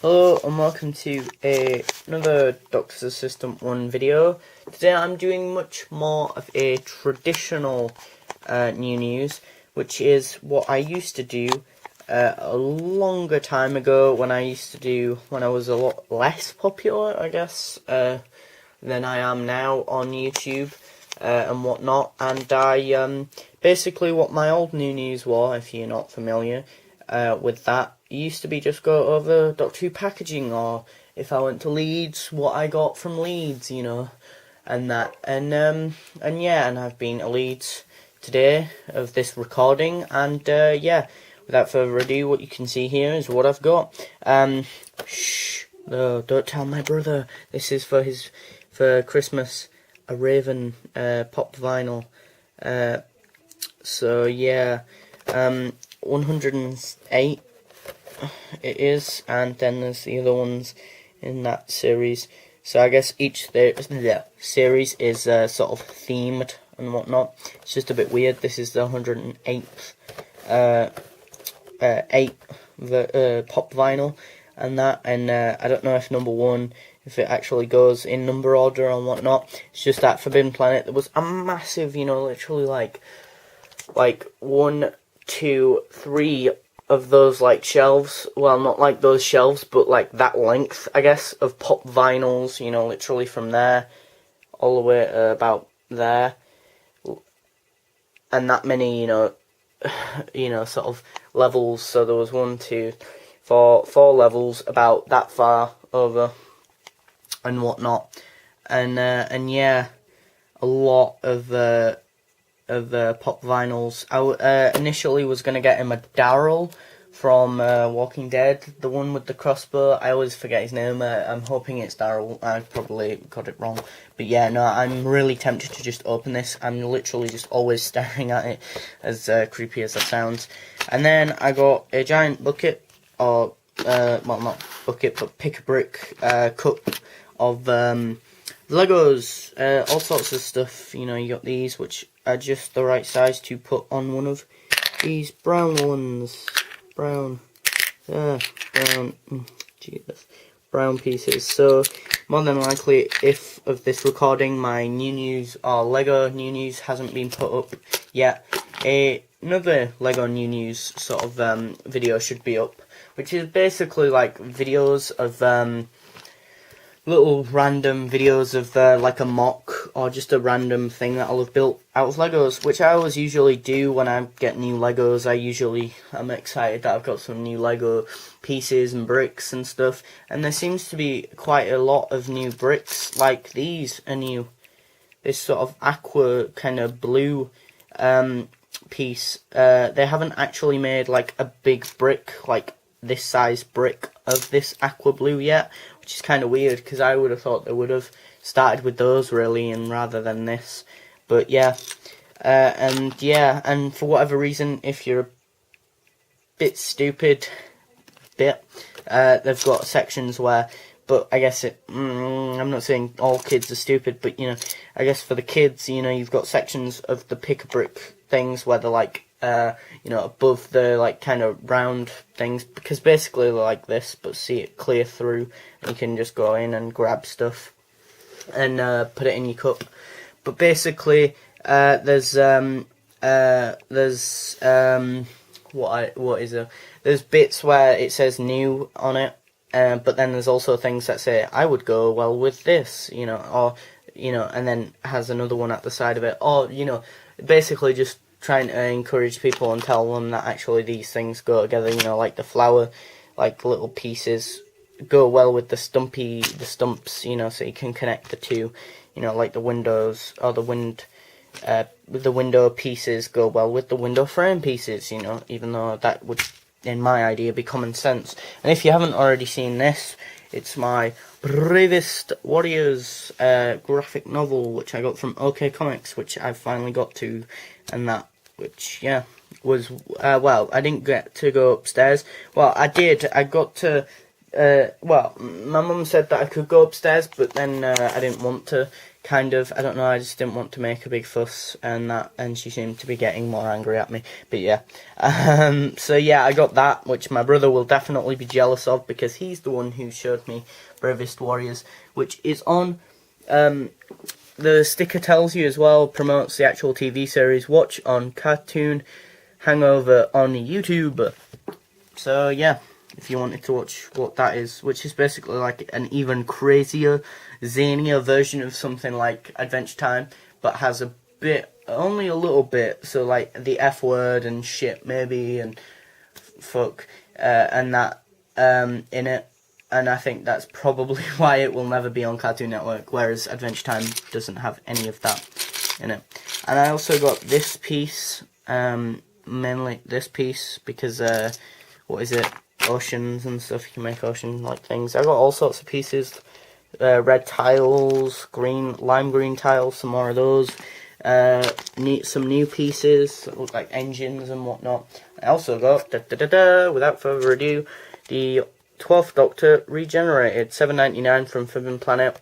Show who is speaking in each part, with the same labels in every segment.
Speaker 1: Hello and welcome to another Doctor's Assistant 1 video. Today I'm doing much more of a traditional new news, which is what I used to do a longer time ago when I was a lot less popular, I guess, than I am now on YouTube and whatnot. And I basically what my old new news was, if you're not familiar with that, it used to be just go over Doctor Who packaging, or if I went to Leeds, what I got from Leeds, you know, and that, and yeah, and I've been to Leeds today of this recording, and yeah, without further ado, what you can see here is what I've got. Shh, no, don't tell my brother. This is for Christmas, a Raven pop vinyl. So yeah, 108 it is, and then there's the other ones in that series. So I guess each series is sort of themed and whatnot. It's just a bit weird. This is the 108th pop vinyl and that, and I don't know if number one, if it actually goes in number order and whatnot. It's just that Forbidden Planet, there was a massive, you know, literally like 1, 2, 3 of those like shelves, well, not like those shelves, but like that length, I guess, of pop vinyls, you know, literally from there all the way about there, and that many, you know, sort of levels. So there was 1, 2, 4 levels about that far over and whatnot, and yeah, a lot of pop vinyls. I initially was going to get him a Daryl from Walking Dead, the one with the crossbow. I always forget his name. I'm hoping it's Daryl. I probably got it wrong. But yeah, no, I'm really tempted to just open this. I'm literally just always staring at it, as creepy as that sounds. And then I got a giant bucket, or, well, not bucket, but pick-a-brick cup of Legos, all sorts of stuff. You know, you got these, which are just the right size to put on one of these brown ones. Brown pieces. So, more than likely, if of this recording, my new news or Lego new news hasn't been put up yet, another Lego new news sort of video should be up, which is basically like videos of little random videos of like a mock or just a random thing that I'll have built out of Legos, which I always usually do when I get new Legos. I'm excited that I've got some new Lego pieces and bricks and stuff, and there seems to be quite a lot of new bricks. Like these are new, this sort of aqua kind of blue piece. They haven't actually made like a big brick, like this size brick of this aqua blue yet, which is kind of weird, because I would have thought they would have started with those really, and rather than this. But yeah, and for whatever reason, if you're a bit stupid, they've got sections where, but I guess I'm not saying all kids are stupid, but you know, I guess for the kids, you know, you've got sections of the pick-a-brick things where they're like, you know, above the like kind of round things, because basically they're like this, but see it clear through, and you can just go in and grab stuff and put it in your cup. But basically, there's there's bits where it says new on it, but then there's also things that say I would go well with this, you know, or you know, and then has another one at the side of it, or you know, basically just trying to encourage people and tell them that actually these things go together, you know, like the flower, like little pieces go well with the stumps, you know, so you can connect the two, you know, like the windows or the window pieces go well with the window frame pieces, you know, even though that would, in my idea, be common sense. And if you haven't already seen this, it's my Bravest Warriors graphic novel, which I got from OK Comics, which I've finally got to, and that, which, yeah, was, well, I didn't get to go upstairs. Well, I did. I got to, well, my mum said that I could go upstairs, but then I didn't want to, kind of. I don't know, I just didn't want to make a big fuss and she seemed to be getting more angry at me. But yeah. So yeah, I got that, which my brother will definitely be jealous of because he's the one who showed me Bravest Warriors, which is on, the sticker tells you as well, promotes the actual TV series, watch on Cartoon Hangover on YouTube. So yeah, if you wanted to watch what that is, which is basically like an even crazier, zanier version of something like Adventure Time, but has a bit, only a little bit, so like the F word and shit maybe, and fuck, and that in it. And I think that's probably why it will never be on Cartoon Network, whereas Adventure Time doesn't have any of that in it. And I also got this piece, mainly this piece, because, what is it, oceans and stuff, you can make ocean-like things. I got all sorts of pieces, red tiles, lime green tiles, some more of those, some new pieces that look like engines and whatnot. I also got, without further ado, the 12th Doctor Regenerated, $7.99 from Forbidden Planet.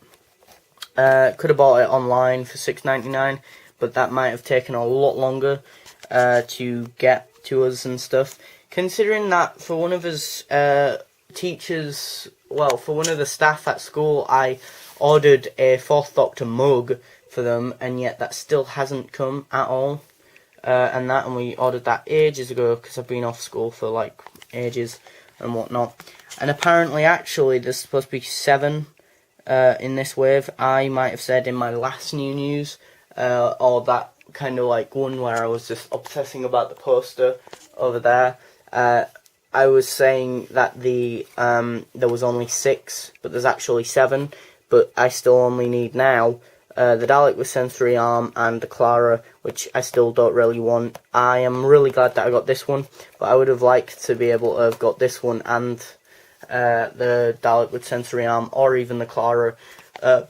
Speaker 1: Could have bought it online for $6.99, but that might have taken a lot longer to get to us and stuff. Considering that for one of us teachers, well, for one of the staff at school, I ordered a 4th Doctor mug for them, and yet that still hasn't come at all. And we ordered that ages ago, because I've been off school for like ages and whatnot. And apparently, actually, there's supposed to be 7 in this wave. I might have said in my last new news, or that kind of like one where I was just obsessing about the poster over there. I was saying that there was only 6, but there's actually 7. But I still only need now the Dalek with sensory arm and the Clara, which I still don't really want. I am really glad that I got this one, but I would have liked to be able to have got this one and the Dalek with sensory arm, or even the Clara. I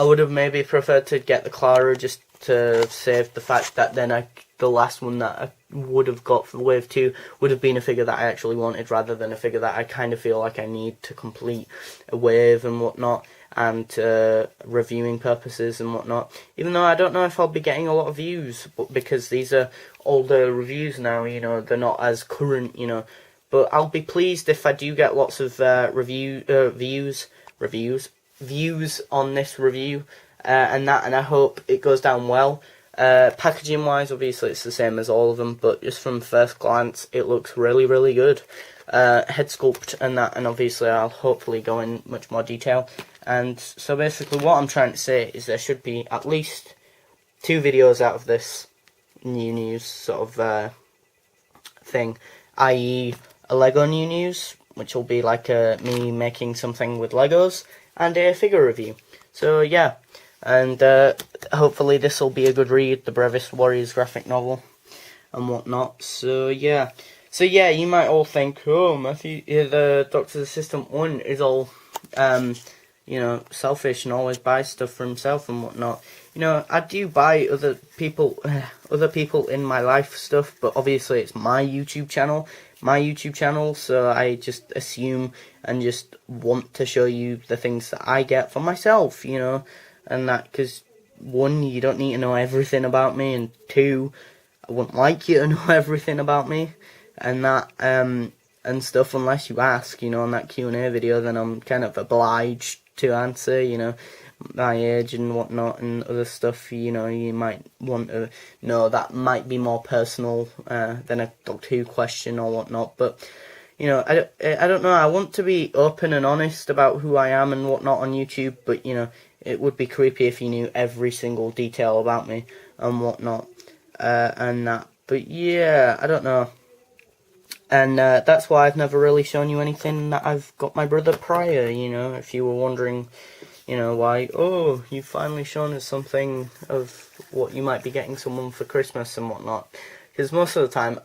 Speaker 1: would have maybe preferred to get the Clara just to save the fact that then the last one that I would have got for Wave 2 would have been a figure that I actually wanted, rather than a figure that I kind of feel like I need to complete a wave and whatnot, and reviewing purposes and whatnot. Even though I don't know if I'll be getting a lot of views, but because these are older reviews now, you know, they're not as current, you know. But I'll be pleased if I do get lots of views on this review, and I hope it goes down well. Packaging wise, obviously it's the same as all of them, but just from first glance, it looks really, really good. Head sculpt and that, and obviously I'll hopefully go in much more detail. And so basically what I'm trying to say is there should be at least 2 videos out of this new news sort of thing, i.e. a Lego new news, which will be like me making something with Legos, and a figure review. So yeah, and hopefully this will be a good read, the Bravest Warriors graphic novel and whatnot. So yeah, you might all think, oh, Matthew, the Doctor's Assistant 1 is all you know, selfish and always buys stuff for himself and whatnot. You know, I do buy other people in my life stuff, but obviously it's my YouTube channel, so I just assume and just want to show you the things that I get for myself, you know, and that, because 1, you don't need to know everything about me, and 2, I wouldn't like you to know everything about me, and that, and stuff, unless you ask, you know, on that Q&A video, then I'm kind of obliged to answer, you know, my age and whatnot, and other stuff, you know, you might want to know that might be more personal than a Doctor Who question or whatnot, but, you know, I don't know, I want to be open and honest about who I am and whatnot on YouTube, but, you know, it would be creepy if you knew every single detail about me and whatnot, and that, but yeah, I don't know. And that's why I've never really shown you anything that I've got my brother prior, you know, if you were wondering, you know, why, oh, you've finally shown us something of what you might be getting someone for Christmas and whatnot. Because most of the time,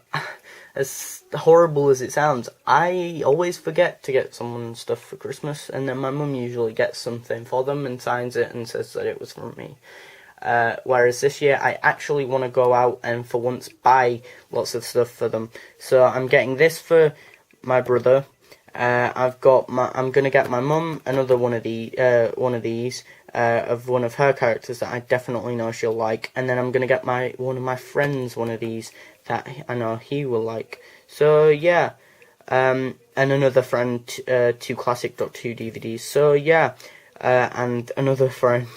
Speaker 1: as horrible as it sounds, I always forget to get someone stuff for Christmas, and then my mum usually gets something for them and signs it and says that it was from me. Whereas this year I actually want to go out and for once buy lots of stuff for them. So I'm getting this for my brother, I'm gonna get my mum another one of these of one of her characters that I definitely know she'll like, and then I'm gonna get one of my friends one of these that I know he will like. So yeah, and another friend two classic Doctor Who DVDs. So yeah. And another friend.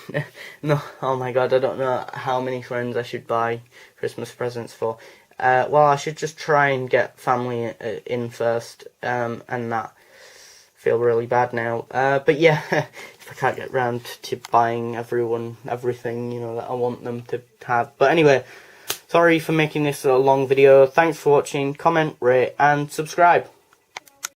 Speaker 1: No, oh my god, I don't know how many friends I should buy Christmas presents for. Well, I should just try and get family in first, and that. Feel really bad now. But yeah, if I can't get round to buying everyone everything, that I want them to have. But anyway, sorry for making this a long video. Thanks for watching. Comment, rate, and subscribe.